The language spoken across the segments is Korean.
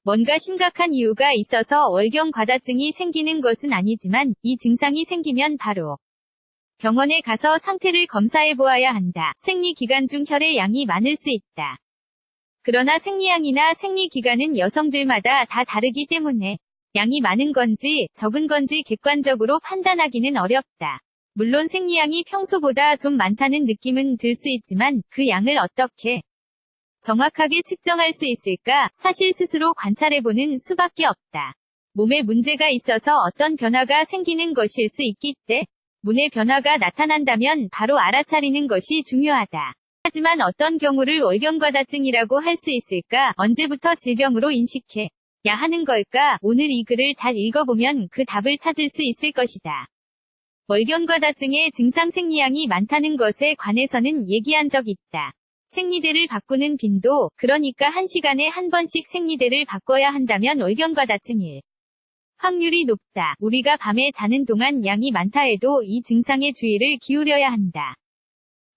뭔가 심각한 이유가 있어서 월경과다증이 생기는 것은 아니지만 이 증상이 생기면 바로 병원에 가서 상태를 검사해 보아야 한다. 생리기간 중 혈의 양이 많을 수 있다. 그러나 생리양이나 생리기간은 여성들마다 다 다르기 때문에 양이 많은 건지 적은 건지 객관적으로 판단하기는 어렵다. 물론 생리양이 평소보다 좀 많다는 느낌은 들 수 있지만 그 양을 어떻게 정확하게 측정할 수 있을까? 사실 스스로 관찰해보는 수밖에 없다. 몸에 문제가 있어서 어떤 변화가 생기는 것일 수 있기 때문에 변화가 나타난다면 바로 알아차리는 것이 중요하다. 하지만 어떤 경우를 월경과다증이라고 할 수 있을까? 언제부터 질병으로 인식해야 하는 걸까? 오늘 이 글을 잘 읽어보면 그 답을 찾을 수 있을 것이다. 월경과다증의 증상 생리양이 많다는 것에 관해서는 얘기한 적 있다. 생리대를 바꾸는 빈도, 그러니까 1시간에 한 번씩 생리대를 바꿔야 한다면 월경과다증일 확률이 높다. 우리가 밤에 자는 동안 양이 많다 해도 이 증상에 주의를 기울여야 한다.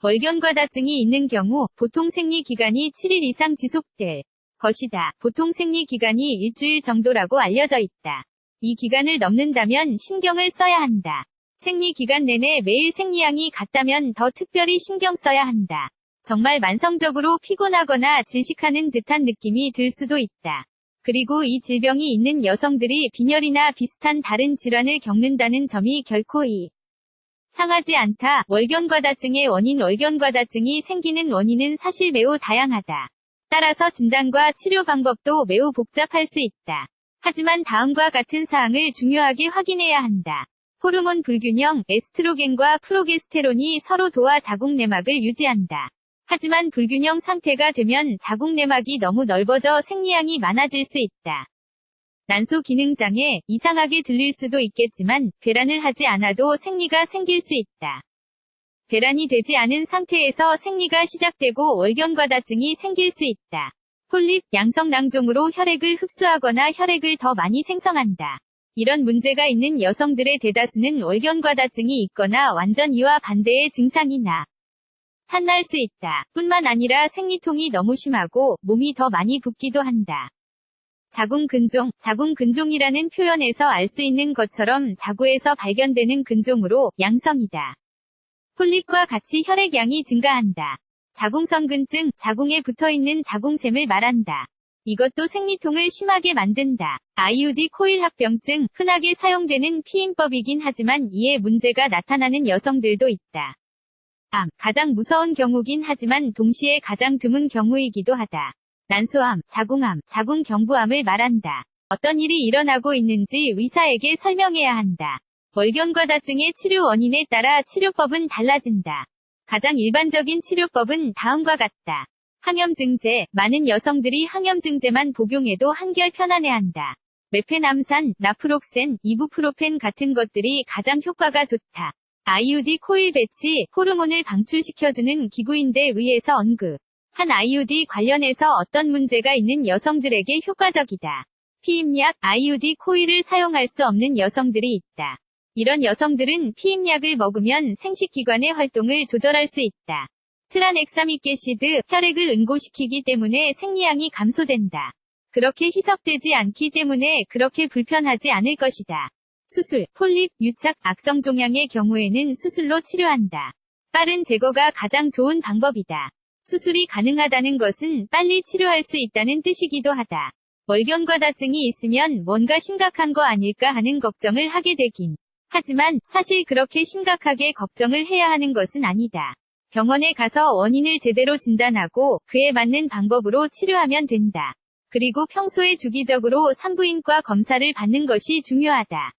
월경과다증이 있는 경우 보통 생리기간이 7일 이상 지속될 것이다. 보통 생리기간이 일주일 정도라고 알려져 있다. 이 기간을 넘는다면 신경을 써야 한다. 생리기간 내내 매일 생리양이 같다면 더 특별히 신경 써야 한다. 정말 만성적으로 피곤하거나 질식하는 듯한 느낌이 들 수도 있다. 그리고 이 질병이 있는 여성들이 빈혈이나 비슷한 다른 질환을 겪는다는 점이 결코 이상하지 않다. 월경과다증의 원인 월경과다증이 생기는 원인은 사실 매우 다양하다. 따라서 진단과 치료 방법도 매우 복잡할 수 있다. 하지만 다음과 같은 사항을 중요하게 확인해야 한다. 호르몬 불균형, 에스트로겐과 프로게스테론이 서로 도와 자궁내막을 유지한다. 하지만 불균형 상태가 되면 자궁내막이 너무 넓어져 생리양이 많아질 수 있다. 난소 기능장애, 이상하게 들릴 수도 있겠지만 배란을 하지 않아도 생리가 생길 수 있다. 배란이 되지 않은 상태에서 생리가 시작되고 월경과다증이 생길 수 있다. 폴립, 양성낭종으로 혈액을 흡수하거나 혈액을 더 많이 생성한다. 이런 문제가 있는 여성들의 대다수는 월경과다증이 있거나 완전 이와 반대의 증상이 나타날 수 있다. 뿐만 아니라 생리통이 너무 심하고 몸이 더 많이 붓기도 한다. 자궁근종, 자궁근종이라는 표현에서 알 수 있는 것처럼 자구에서 발견되는 근종으로 양성이다. 폴립과 같이 혈액양이 증가한다. 자궁선근증, 자궁에 붙어있는 자궁샘을 말한다. 이것도 생리통을 심하게 만든다. IUD 코일 합병증, 흔하게 사용되는 피임법이긴 하지만 이에 문제가 나타나는 여성들도 있다. 암, 가장 무서운 경우긴 하지만 동시에 가장 드문 경우이기도 하다. 난소암, 자궁암, 자궁경부암을 말한다. 어떤 일이 일어나고 있는지 의사에게 설명해야 한다. 월경과다증의 치료 원인에 따라 치료법은 달라진다. 가장 일반적인 치료법은 다음과 같다. 항염증제, 많은 여성들이 항염증제만 복용해도 한결 편안해한다. 메페남산, 나프록센, 이부프로펜 같은 것들이 가장 효과가 좋다. IUD 코일 배치, 호르몬을 방출시켜주는 기구인데 위에서 언급한 IUD 관련해서 어떤 문제가 있는 여성들에게 효과적이다. 피임약, IUD 코일을 사용할 수 없는 여성들이 있다. 이런 여성들은 피임약을 먹으면 생식기관의 활동을 조절할 수 있다. 트라넥사미게시드, 혈액을 응고시키기 때문에 생리양이 감소된다. 그렇게 희석되지 않기 때문에 그렇게 불편하지 않을 것이다. 수술, 폴립, 유착, 악성종양의 경우에는 수술로 치료한다. 빠른 제거가 가장 좋은 방법이다. 수술이 가능하다는 것은 빨리 치료할 수 있다는 뜻이기도 하다. 월경과다증이 있으면 뭔가 심각한 거 아닐까 하는 걱정을 하게 되긴 하지만 사실 그렇게 심각하게 걱정을 해야 하는 것은 아니다. 병원에 가서 원인을 제대로 진단하고 그에 맞는 방법으로 치료하면 된다. 그리고 평소에 주기적으로 산부인과 검사를 받는 것이 중요하다.